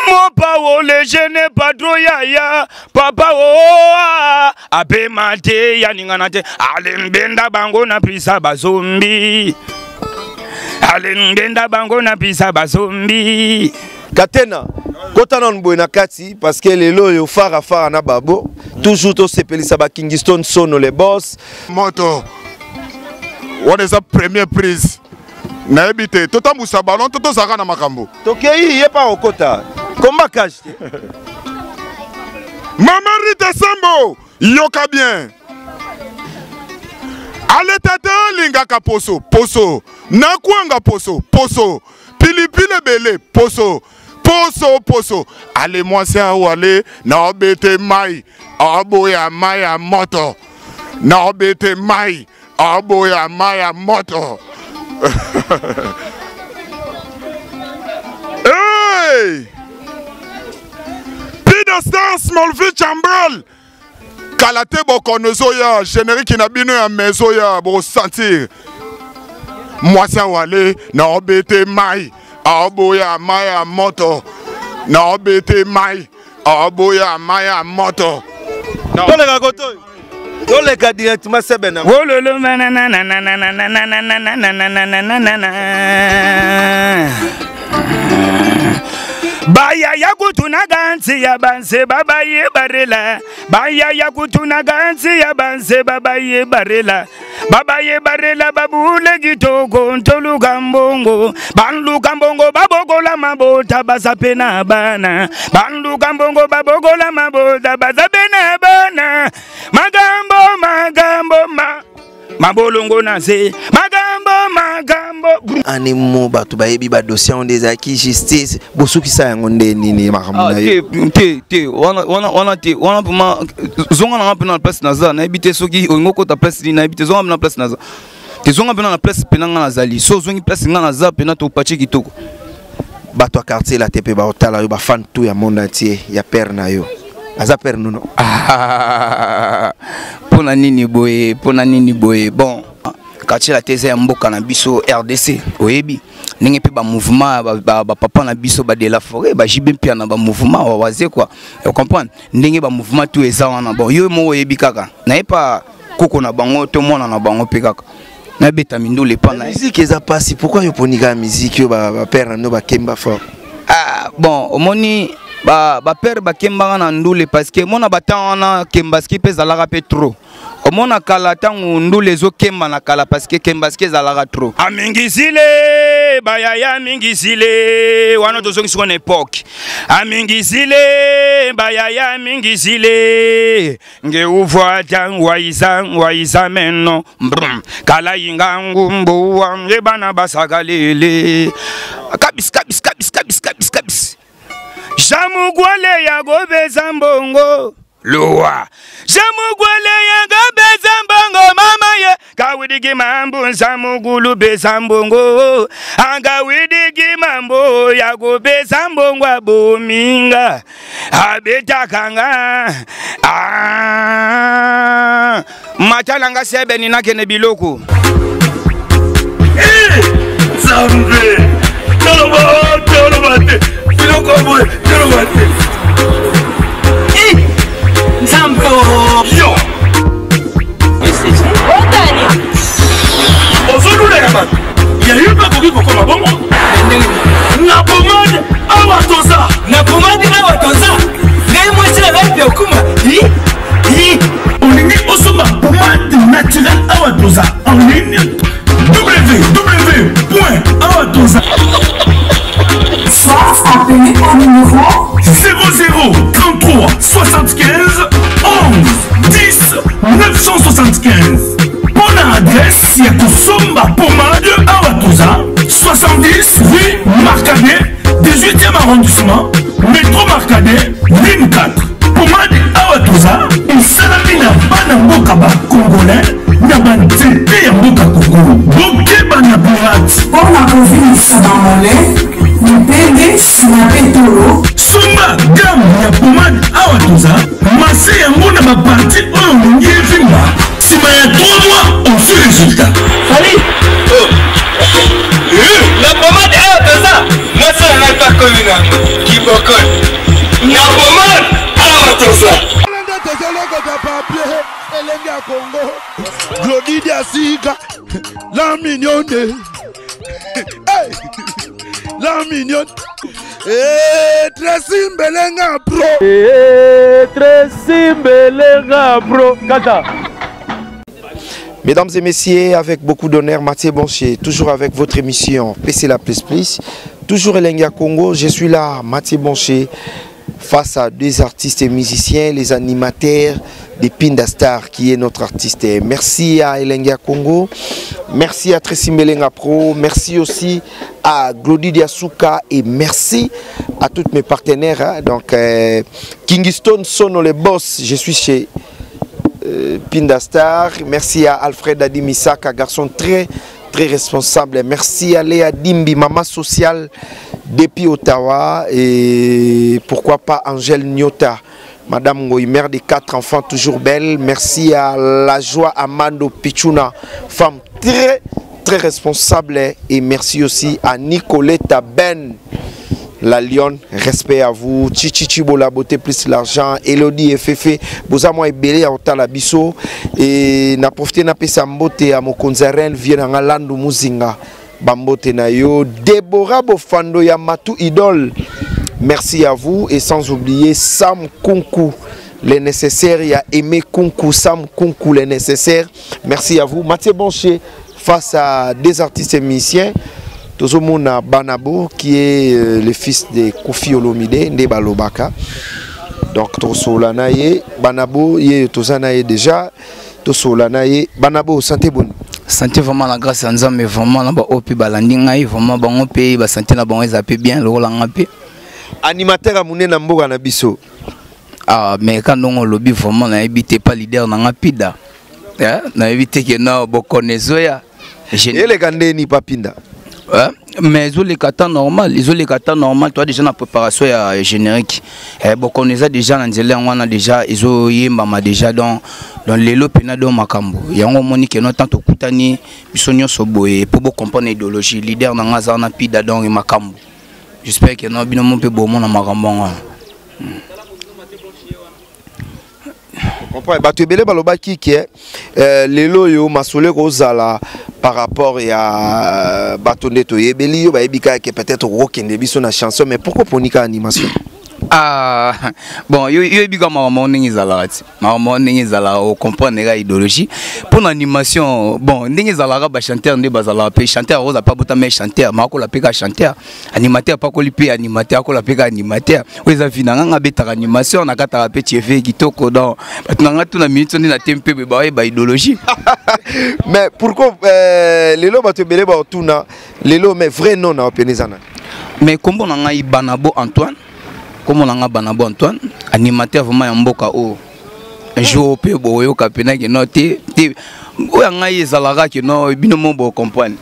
Mopawo, le jeune patron yaya, papa ape mate yaninganate, alembenda bango na pisa bazombi. Alembenda bango na pisa bazombi. Katena, kotana nboina kati parce que les loyo fara na babo, toujours to sepelisa ba Kingston sono les boss. Moto. What is the première prise? Na ebité, tota musa ballon, toto zaka na makambo. Tokei yepa okota. Combat cash. Maman Rita Sambo, yoka bien. Ale tata lingaka poso, poso. Nakwanga poso, poso. Pilipile bele, poso. Poso. Ale moi c'est à wale, na obete mai. Aboya mai a moto. Na obete mai. Aboya mai a moto. Hey! Pidastan Smallville Chambral. Kalate bokonozo ya générique na bino ya mezo ya bo sentir. Moi ça wale na obete mai. Aboya mai a moto. Na obete mai. Aboya mai a moto. Dans le ragoto. Dans le cas directement c'est ben. Oh lolo Baya yakutuna gansi ya banse baba ye barela. Baya yakutuna gansi ya banse baba ye barela. Baba ye barela babule gitoko ntolu kambongo. Bandu kambongo babogola mabota basapena bana. Bandu kambongo babogola mabota basapena bana. Magambo mabolongo nase. Magambo anemo batu bayebi ba dossier on des acquis justice bosuki sa yango nde nini makamuna te wana puma zonga na pena place naza na ebite soki ngoko ta place na ebite zonga na place naza te zonga pena na place pena nga nazali so zongi place nga naza pena to pachi kitoko bato a quartier la tepe ba otala yo ba fan tout ya monde entier ya père na yo aza père nono pona nini boye bon quartier la teze ya mboka na biso RDC oyebi ninge pe ba mouvement ba papa na biso ba de la forêt ba jibempia na ba mouvement wa waze quoi tu comprends ndenge ba mouvement tout eza wana bon yo mo oyebi kaka na epa koko na bango to mona na bango pe kaka na beta mindule pa na musique eza pasi pourquoi yo ponika musique yo ba père no ba kemba fort bon omoni ba père ba kemba na ndule parce que mona batana kemba ski pe zalaka pe trop omona kala tangu ndule zo kemba na kala parce que kemba ski zalaka trop amingisile bayaya mingisile wana tozongi sur une époque amingisile bayaya mingisile nge ufuata waiza meno kala ingangu mbuwa nge bana basagalele kabis Jamugwale ya gobe zambongo Loa Jamugwale ya gobe zambongo mama ye Kawidigi mambo zamugulu be zambongo Angawidigi mambo ya gobe zambongo abominga Abeta kanga Machalanga sebe ni nakene biloko Zambe Tolobate Zambo yo il y a eu pas de comme bon na pomade awatoza moi c'est la vie okuma on est osoma pomade naturelle awatoza en ligne www.awatoza appelez au numéro 00 33 75 11 10 975. Bonne adresse, il y a Kosomba Pomade Awatoza 70 rue Marcadet 18e arrondissement métro Marcadet ligne 4. Pomade Awatoza et Salamina Banamboka Congolais Nabantete Yamboka Congo Boke Banaburat. Pour la province dans mon lait Mpende sinapetolo Sumba gamme ya pomade awatoza Masse yango na ba parti oyo mungi evimba Sima ya 3 mois on fait résultat Allez la pomade awatoza Masse na Kolina, Kibokon, Napoman, Awatosa. Congo, Glodidia Sika, la mignonne, la mignonne, Tracy Mbelenga Pro, Tracy Mbelenga Pro, Kata. Mesdames et messieurs, avec beaucoup d'honneur, Mathieu Boncher, toujours avec votre émission PC La Plus Plus, toujours Elenga Congo, je suis là, Mathieu Boncher, face à deux artistes et musiciens, les animateurs de Pinda Star, qui est notre artiste. Merci à Elenga Congo, merci à Tracy Mbelenga Pro, merci aussi à Glodidia Souka et merci à tous mes partenaires. Hein. Donc, Kingston Sono les boss, je suis chez Pinda Star. Merci à Alfred Adimisaka, garçon très responsable. Merci à Léa Dimbi, maman sociale depuis Ottawa, et pourquoi pas Angèle Nyota, Madame Ngoy, mère de 4 enfants, toujours belle. Merci à la joie Amando Pichuna, femme très responsable, et merci aussi à Nicoletta Ben, la Lyon, respect à vous. Chichichi la beauté plus l'argent. Elodie et Fefe, Bozamo et Belé à Otalabiso. Et n'a profité n'a pas sambote à Mokonzaren, vient en Alando Muzinga. Bambote na yo. Deborah Bofando Yamatou Idol. Merci à vous. Et sans oublier Sam Kunku, les nécessaires. Il y a Aimé Kunku, Sam Kunku, les nécessaires. Merci à vous. Mathieu Boncher, face à des artistes et musiciens. Tozomona Banabo, qui est le fils de Kofi Olomide, Ndebalobaka. Donc, Tosolanaye, Banabo, Tozanaye déjà. Tosolanaye, Banabo, santé bonne. Santé vraiment la grâce à nous, mais vraiment la opi balandinga, vraiment bon pays, ba santé la bon ezapé bien, le rolanga pe. Animateur à Mouné Namboga Nabiso. Ah, mais quand on lobby vraiment, n'a évité pas leader dans rapida. N'a évité que non, beaucoup nezoya. Et les Gandés ni papinda. Mais ils ont les cartes normales, toi déjà dans la préparation générique. Bon, on les a déjà dans les on a déjà, ils ont yémama déjà dans les lopina de Makambo. Il y a un moment qui est tant au Koutani, Bissonio Soboé, pour comprendre l'idéologie, leader dans la pida dans Makambo. J'espère que nous avons un peu de bon dans Makambo. Batubele balobaki qui est les loyo masolé rozala par rapport à Batoneto Yebeli ba ebika qui peut-être rokende biso na chanson, mais pourquoi ponika animation? Ah bon, yo ebika maman ningi zala o comprendre la idéologie pour l'animation. Bon, ningi zala ba chanteur ndé bazala pe chanteur rosa pas bota mais chanteur mako la peka chanteur animateur pas ko lipe animateur ko la peka animateur weza finanga ngabeta animation na kata pe TV kitoko dans batanga tuna minute na tempe ba idéologie. Mais pourquoi les lots batubele ba tuna les lots mais vrai non na penezana? Mais comment on a Banabo Antoine? Comment on a Banabo Antoine? Animateur vraiment en boka o. Un jour au peu boyo kapena qui noté. Ou on a Zalara qui non binomo bo comprendre.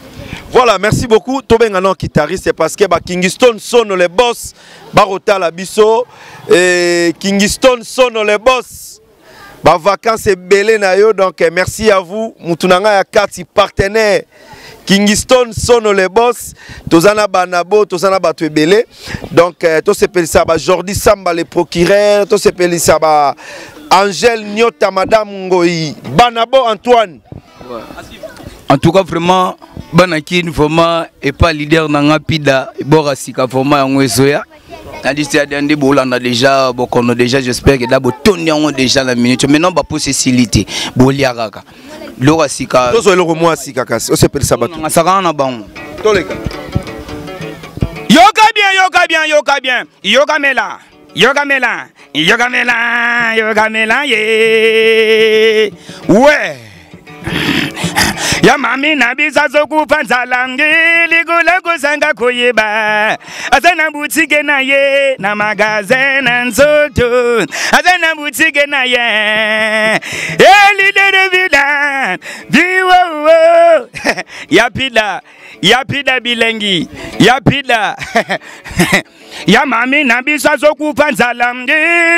Voilà, merci beaucoup. Tobenga non guitariste, c'est parce que Kingston sonne les boss. Barota la biso et Kingston sonne les boss. Ba vacances et belé na yo, donc merci à vous. Mutunanga ya 4 partenaires. Kingston sonne les boss, Tozana Banabo, Tozana Batwebele. Donc, tout se pèle ça, Jordi Samba les procureurs, tout se pèle ça, Angèle Nyota, Madame Ngoyi, Banabo Antoine. En tout cas, vraiment, Banakin, vraiment, et pas leader dans Rapida, Borasika, vraiment, en Wezoya. On a déjà, on a déjà, j'espère que d'abord, on a déjà la minute. Maintenant, on va poser Silité, Boliaraka. Laura Sika. Tous les mois Sika, on s'appelle ça. On a bon. Yoga bien. Yoga mela, yeah. Ouais. Ya mami nabisa zokufa nzalangi ligula kusanga koyeba azana boutique na ye na magasin na nzoto azana boutique na ye leader de villa viwo yapida bilengi yapida ya mami nabisa zokufa nzalangi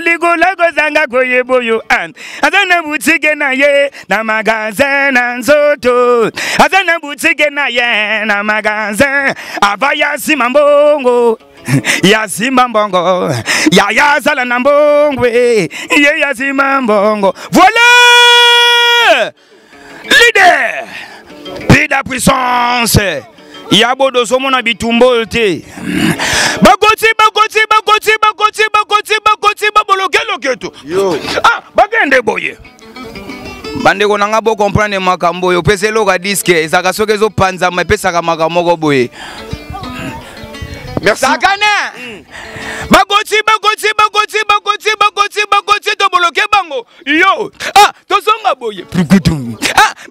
ligula kusanga koyeboyo azana boutique na ye na magasin na nzoto azana boutique na ye na magasin avaya simambongo ya simba mbongo ya sala na mbongwe ya simba mbongo. Voilà leader pida puissance ya bodo somo na bitumbo te bakoti baboloke loketo bagende boye bande ko nanga bo comprendre makambo yo pese loka disque ezaka soke zo panza ma pesa ka makamoko boye. Merci. Sakana bagoti to boloke bango yo to songa boye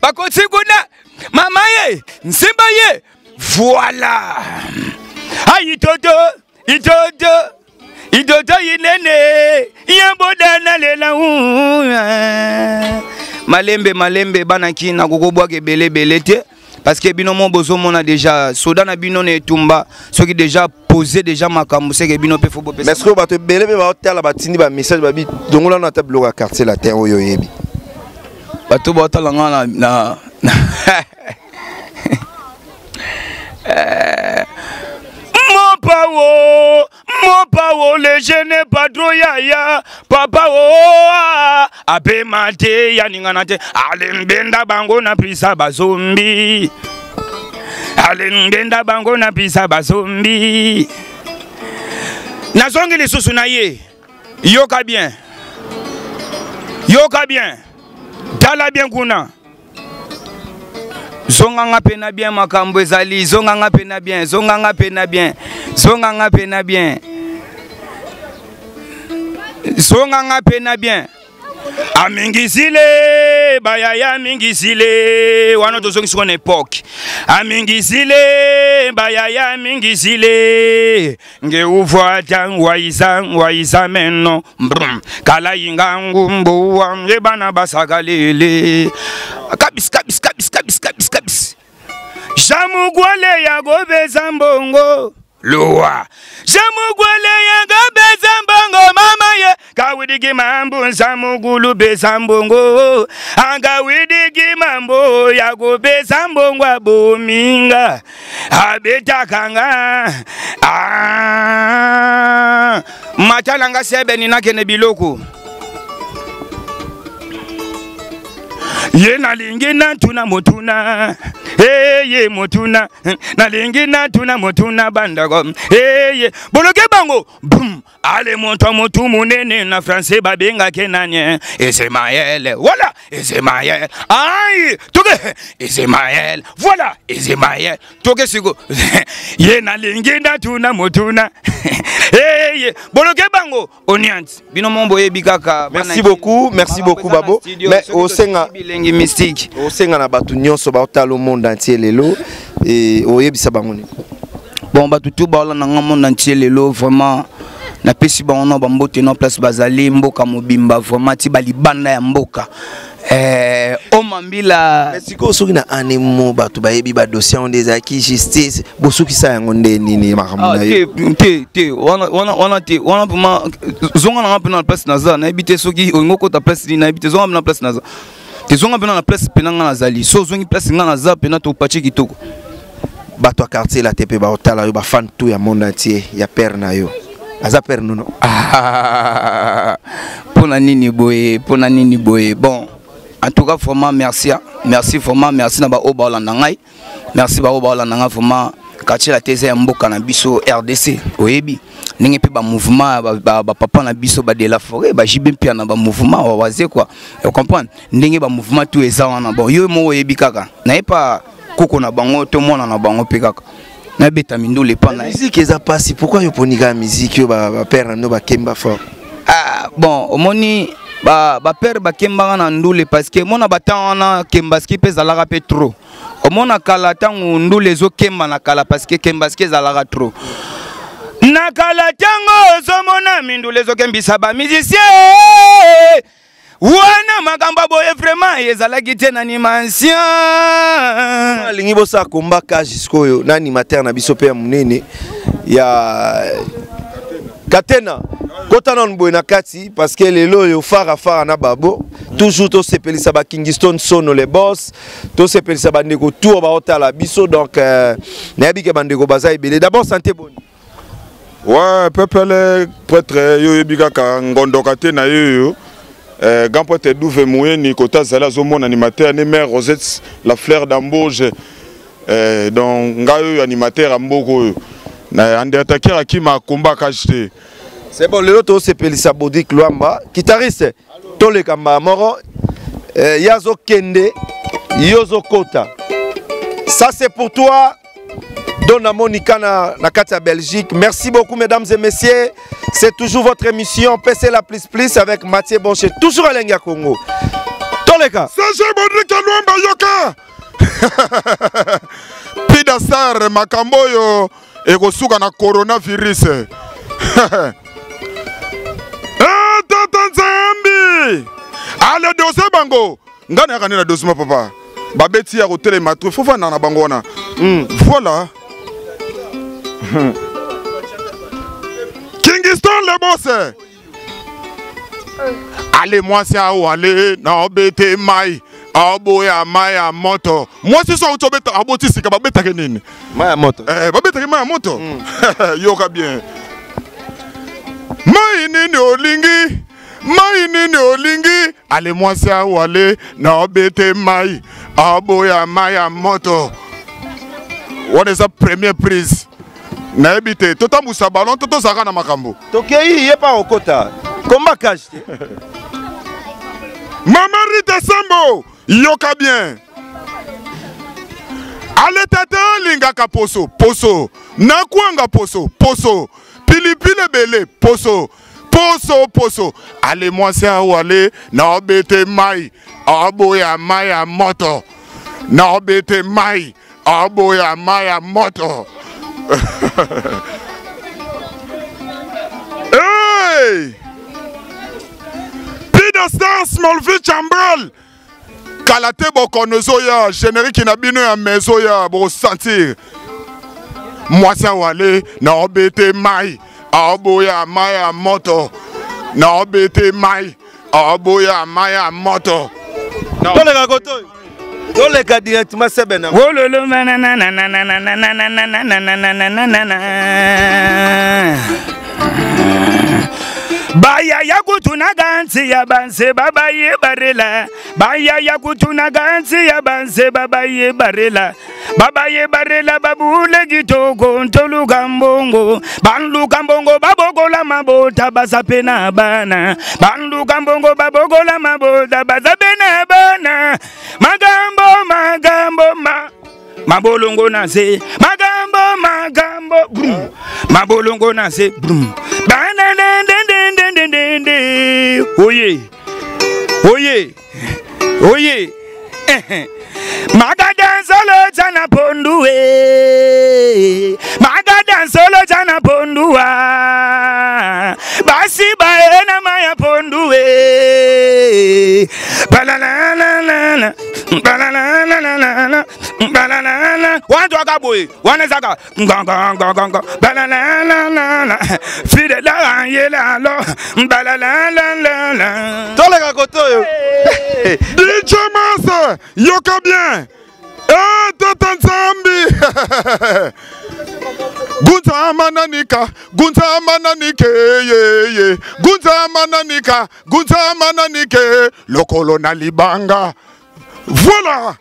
bakoti kuna mama ye nsimba ye. Voilà. Itoto inene yambodana lela malembe banaki na kokobwa ke belé te parce que bino mo bozo mona déjà soda na bino ne tumba ceux qui déjà posé déjà makambo c'est que bino pe fobo pesa. Mais ce que bato belé ba hôtel ba tindi ba message ba bi dongola na tableau ka quartier la terre oyo yebi bato ba hôtel na mon pao, le jeune pas trop yaya, papa ape mate yaninganate, alembenda bango na prisa bazombi, alembenda bango na prisa bazombi. Nazongi les susunaye, yoka bien, dala bien kuna. Zonganga pena bien makambo ezali, zonganga pena bien. Amingisile, bayaya mingisile, wano to zongi sur une époque. Amingisile, bayaya mingisile, nge ufuata waisa meno, brum, kala inga ngumbu, nge bana basagalele. Kabis. Jamugwale ya gobe zambongo. Loa. Jamugwale ya gobe zambongo mama ye. Kawidigi mambo zamugulu be zambongo. Angawidigi mambo ya gobe zambongo abominga. Abeta kanga. Machalanga sebe ninakene biloko. Ye nalingi na tuna motuna, ye motuna, nalingi na tuna motuna bandago, ye boloke bango, boum, ale motu munene na français babenga kenanye, Ismaël, voilà, Ismaël, aïe, toke, Ismaël, voilà, Ismaël, toke sigo, ye nalingi na tuna motuna, ye boloke bango, oniant, binomombo ye bikaka. Merci beaucoup Babo. Mais au Senga mystique. Au Senga na batu nyonso ba otalo monde entier lelo et oyebisa bangoni. Bon batu tout ba la na monde entier lelo vraiment na pesi ba ono ba mbote no place bazali mboka mobimba vraiment ti bali banda ya mboka. Omambila Mexico soki na anemo batu bayebi ba dossier on des acquis justice bosuki sa yango nde nini makamuna yo. Te wana puma zonga na ngapena na place naza na ebite soki ngoko ta place ni na ebite zonga na place naza. Te zonga pena na place pena nga nazali. So zongi place nga naza pena to pachi kitoko. Bato a quartier la tepe ba otala yo ba fan tout ya monde entier ya père na yo. Aza père nuno. Pona nini boye. Bon. En tout cas, vraiment, merci na ba oba Holanda ngai. Merci ba oba Holanda ngai vraiment quartier la thèse ya mboka na biso RDC. Oyebi. Ninge pe ba mouvement ba papa na biso ba de la forêt ba jibempia na ba mouvement wa waze quoi. Vous comprenez? Ninge ba mouvement tout eza wana bon. Yo mo oyebi kaka. Na epa koko na bango to mona na bango pe kaka. Na beta mindule pa na. Musique eza pasi. Pourquoi yo ponika musique yo ba père no ba kemba fort? Bon, omoni ba père ba kemba na ndule parce que mona batana kemba ski pe zalaka pe trop. Omona kala tangu ndule zo kemba na kala parce que kemba ski zalaka trop. Na kala tango zo mona mindule zo kembisa ba musicien. Wana makamba boye vraiment ezalaki te na dimension. Lingi bosa komba ka jusqu'o yo na animateur na biso pe munene ya Katena. Kotana nboy na kati parce que lelo yo fara na babo toujours to sepelisa ba Kingston sono les boss to sepelisa ba ndeko tour ba otala biso donc na yebike bandeko baza ebele d'abord santé bonne Ouais, peuple prêtre yo yebikaka ngondokate na yo. Grand prêtre Douve Mouyeni kota zala zomon animateur ne mère Rosette la fleur d'Ambauge. Donc ngayo animateur amboko na Undertaker akima combat kajte. C'est bon, le autre c'est Pelissa Bodik Luamba, guitariste Tole Kamba Moro, Yazo Kende, Yozo Kota. Ça c'est pour toi, Donna Monica na Katia Belgique. Merci beaucoup mesdames et messieurs. C'est toujours votre émission PC la plus plus avec Mathieu Bonché, toujours à Lenga Congo. Toleka. Sache Bodik Luamba Yoka. Pida Sar Makamboyo ekosuka na coronavirus. Nzambi ale dose bango ngana yakani na dosima papa babeti ya hôtel matru fofa na bango wana voilà Kingston le boss ale moi c'est à aller na obete mai aboya maya moto moi c'est ça utobeta aboti sika babeta kenini maya moto babeta ke maya moto yoka bien mai nini olingi mai nini olingi ale mwasi awale na obete mai aboya maya moto. What is the première prise na ebite tota musa ballon toto zaka na makambo tokei yepa okota komba cash Mama Rita Sambo yoka bien ale tata lingaka poso poso na kuanga poso poso pilipile bele poso poso poso ale mwasi awale na obete mai aboya maya moto na obete mai aboya maya moto. Hey Peter Star Smallville Chambral kalate bokonozo ya générique na bino ya mezo ya bo sentir mwasi awale na obete mai aboya maya moto na obete mai aboya maya moto. Toleka koto toleka directement sebena wololo Baya yakutuna gansi ya banse baba ye barela Baya yakutuna gansi ya banse baba ye barela babule gitoko ntolu kambongo bandu kambongo babogola mabota basapena bana bandu kambongo babogola mabota basapena bana magambo mabolongo nase magambo brum mabolongo nase brum bana oye magadan solo jana ponduwa basi baena maya ponduwe balalala wantu akaboye wanezaka balalala fidela yela lo balalala toleka koto DJ Massa yoka bien Tata Nzambi Gunza mananike ye Gunza mananike lokolo na libanga voilà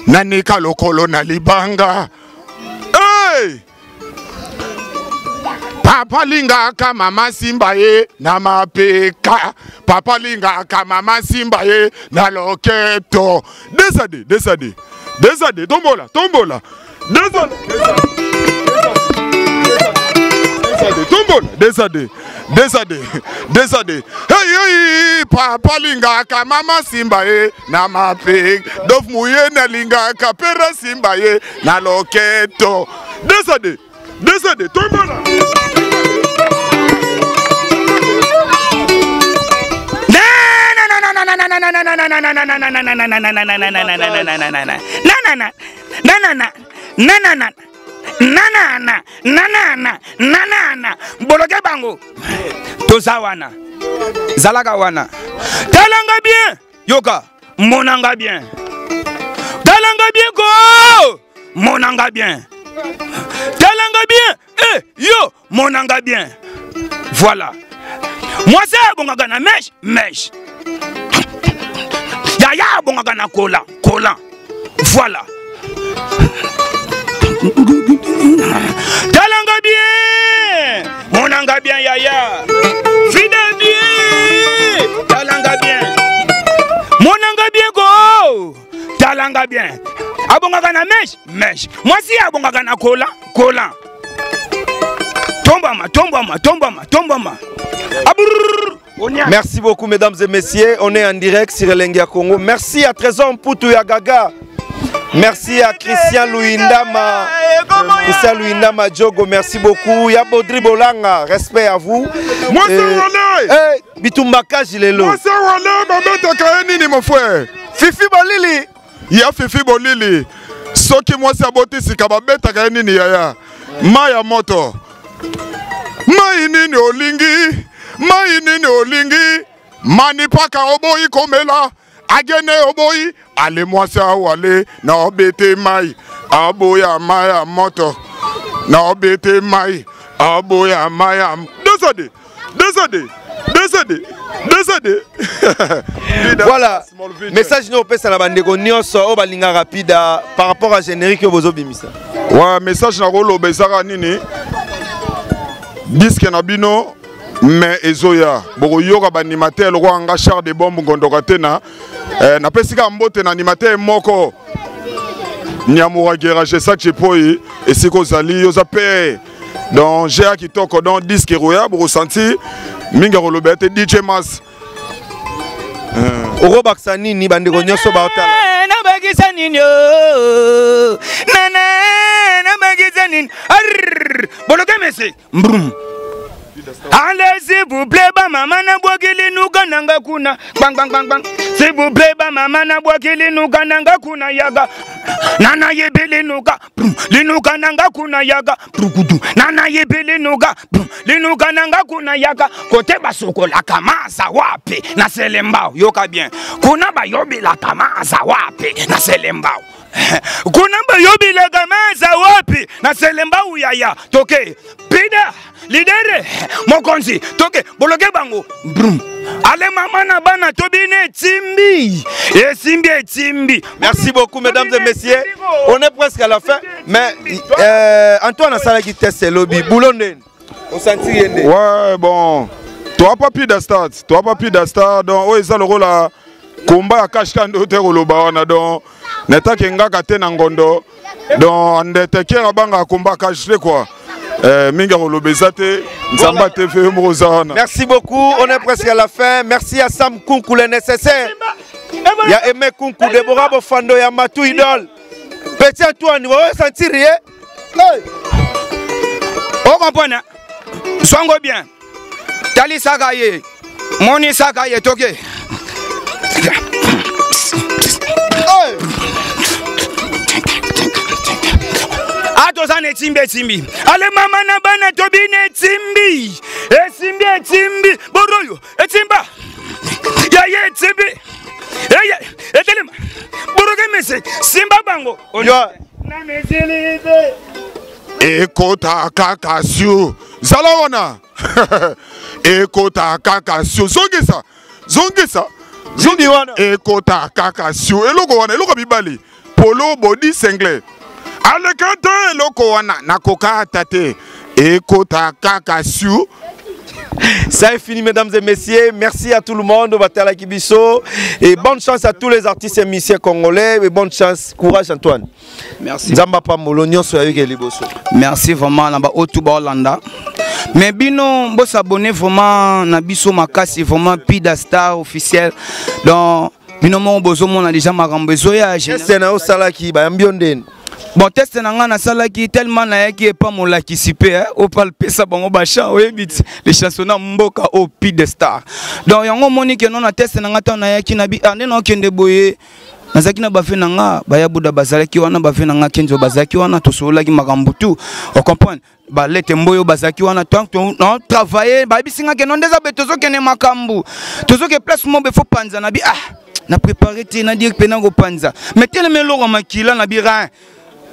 nanika lokolo na libanga hey Papa linga kama mama simba ye na mapeka Papa linga kama mama simba ye na loketo Desade tombola tombola Desade hey Papa linga kama mama simba ye na mapeka Dof muye na linga kapera simba ye na loketo Desade tombola boloke bango toza wana zalaka wana talanga bien yoka monanga bien talanga bien ko monanga bien Talanga bien. Yo, monanga bien. Voilà. Moi c'est bonga na mèche. Yaya bonga na cola. Voilà. Talanga bien. Monanga bien yaya. Fidèle bien. Talanga bien. Monanga bien go. Talanga bien. Abonga na mèche. Moi si abonga na cola. Tombama. Merci beaucoup mesdames et messieurs, on est en direct sur Elengia Congo. Merci à Trésor Mputu ya Gaga. Merci à Christian Louindama Djogo, merci beaucoup. Ya Bodri Bolanga, respect à vous. Moi c'est Wale. Bitumbaka Jilelo. Moi c'est Wale, babeta kaeni mon frère. Fifi Bolili. Ya Fifi Bolili. Soki moi c'est aboti sika babeta kaeni ni yaya. Maya moto. Mai nini olingi. Mani paka oboyi komela. Agene oboyi. Ale moi c'est Wale. Na obete mai. Aboya maya moto. Na obete mai. Aboya maya. Désolé. Voilà, message nous opé la bande nyonso o balinga rapide par rapport à générique que vous obimisa. Ouais, message na rolo bezara nini. Disque na bino mais ezoya. Boko yoka ba animateur lo nga char de bombe ngondoka tena. Na pesika mbote na animateur moko. Nyamura garage ça que poi et siko zali yo zape. Donc j'ai qui toko dans disque roya pour ressentir minga rolobete DJ Mas. Oro baksani ni bande nyonso ba otala. Na bagisani yo. Na bagisani. Boloke mesi. Mbrum. Allez s'il vous plaît ba mama na bwakili nuka nanga kuna bang. S'il vous plaît ba mama na bwakili nuka nanga kuna yaga. Nana yebele nuka linuka nanga kuna yaga prukudu. Nana yebele nuka linuka nanga kuna yaga kote basoko la kamasa wapi na selembao yoka bien. Kuna ba yobi la kamasa wapi na selembao. Kuna ba yobi la kamasa wapi na selembao yaya toke pida lidere mokonzi toke boloke bango brum. Ale mama na bana tobine timbi. Timbi. Merci beaucoup mesdames et messieurs. On est presque à la fin. Mais Antoine a salé qui teste lobby. Boulonde. On sentit yende. Ouais bon. Toi pas plus d'astar. Donc oh ça le rôle là. Combat à cache kando te roloba wana donc. Neta kenga kate na ngondo. Donc ndete kera banga combat cache quoi. Merci beaucoup, on est presque à la fin. Merci à Sam Kunku le nécessaire. Il y a Aimé Kunku, Deborah Bofando, il y a Matou Idol. Petit Antoine, vous voyez sentir rien? Oh comprenez? Songo bien. Tali Sagaye. Moni Sagaye, toke. Atozane timbi. Ale mama na bana tobine timbi. Timbi. Boroyo, timba. Ya timbi. Etelema. Boroge mese, simba bango. Na mezelide. Ekota kakasio. Zalawana. Ekota kakasio. Zongesa. Ekota kakasio. Eloko bibali. Polo body single. Alekante eloko wana nakoka tate ekota kakasio. Ça est fini mesdames et messieurs, merci à tout le monde, Batala Kibiso et bonne chance à tous les artistes et musiciens congolais et bonne chance, courage Antoine. Merci. Zamba pa molonio so avec Liboso. Merci vraiment na ba Otuba Hollanda. Mais bino bo s'abonner vraiment na biso makasi vraiment Pida Star officiel. Donc bino mo bozo mona déjà makambezo ya c'est na osala ki ba mbionde. Bon, test nanga na salaki tellement na yaki pas mon laki super au palpe ça bango bacha oyebit les chansons na mboka au Pida Star. Donc yango moni ke non na test nanga ta na yaki na bi ande no kende boye nazaki na bafe nanga baya buda bazalaki wana bafe nanga kenzo bazaki wana to solaki makambutu on comprend ba lete mboyo bazaki wana tant non travailler ba bisinga ke non deza betozo kene makambu tozo ke place mo be fo panza na bi na préparer te na dire pena go panza mettez le melo makila na bi rien.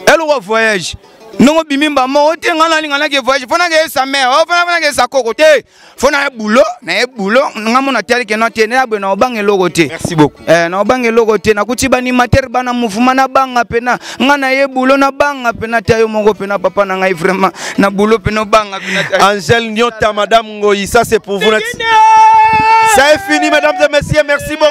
Elle voyage. non bimimba mo te ngana lingana ke voyage fona ke sa mère fona ke sa kokote fona boulot na boulot ngamona tali ke no te na beno bange logote. Merci beaucoup. Na bange logote na kuti bani mater bana mouvement na banga pena ngana ye boulot na banga pena tayo moko pena papa na ngai vraiment na boulot pena banga pena. Angèle Nyota, madame Ngoyi, ça c'est pour vous. Ça est fini, mesdames et messieurs, merci beaucoup.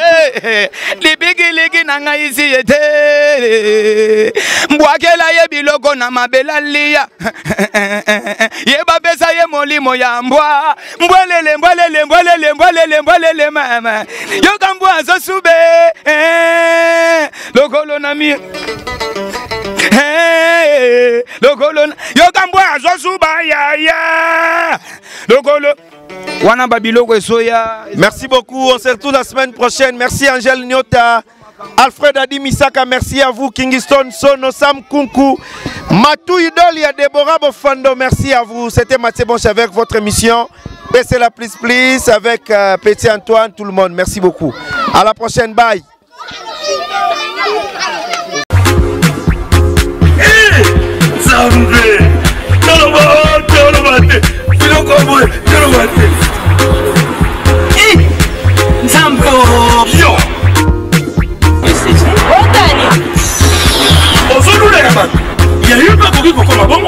Les bigi nanga ici était mbwakela ye biloko na mabela lia ye babesa ye molimo ya mbwa mbwelele mama yo kambwa zo sube lokolo na mi lokolo yo kambwa zo suba ya lokolo. Merci beaucoup, on se retrouve la semaine prochaine. Merci Angèle Nyota, Alfred Adi Misaka, merci à vous, Kingston Sono, Sam Kunku, Matou Idol, il y a Déborah Bofando, merci à vous. C'était Mathieu Bonche avec votre émission Baissez la Please Please avec Petit Antoine, tout le monde. Merci beaucoup. À la prochaine, bye. Yo! Il y a eu pas beaucoup pour bon.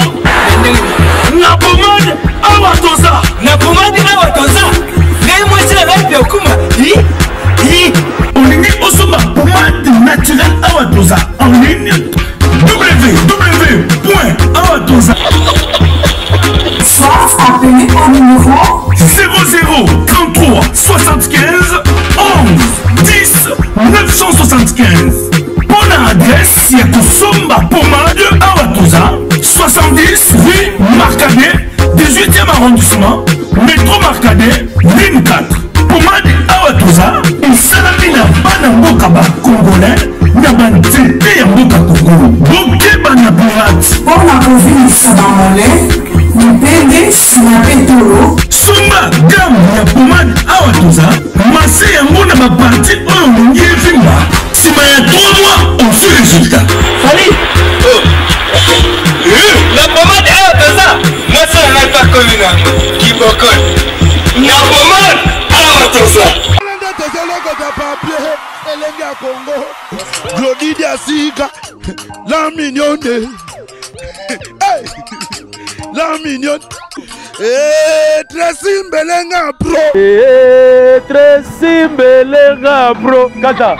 La pommade à Watosa. La pommade à Watosa. Les moitiés de la Kuma. On est au sommet. Pommade naturelle à Watosa. En ligne. www.awatosa. Soit appelé au numéro 00 33 75 11 10 975. Pour l'adresse, il y a Kosomba Pommade à Watosa, 70 rue Marcadet, 18e arrondissement, métro Marcadet, ligne 4. Pommade à Watosa, et Salamina Banambokaba congolais, Nabanzete Yamboka Congo, Bokeba Naburat. pour la province d'Amolé, Nipende Sinapetolo. Sumba gamme ya Pommade à Watosa, Massé Yamona ma partie au Yévimba. Si il y a 3 mois, on fait le résultat. Allez! La pommade à Watosa, moi ça n'a pas commun. Qui bocole? La pommade à Watosa. Elenga Congo, Glody Diasika, la mignonne, la mignonne, Tracy Mbelenga Pro, Tracy Mbelenga Pro, Kata.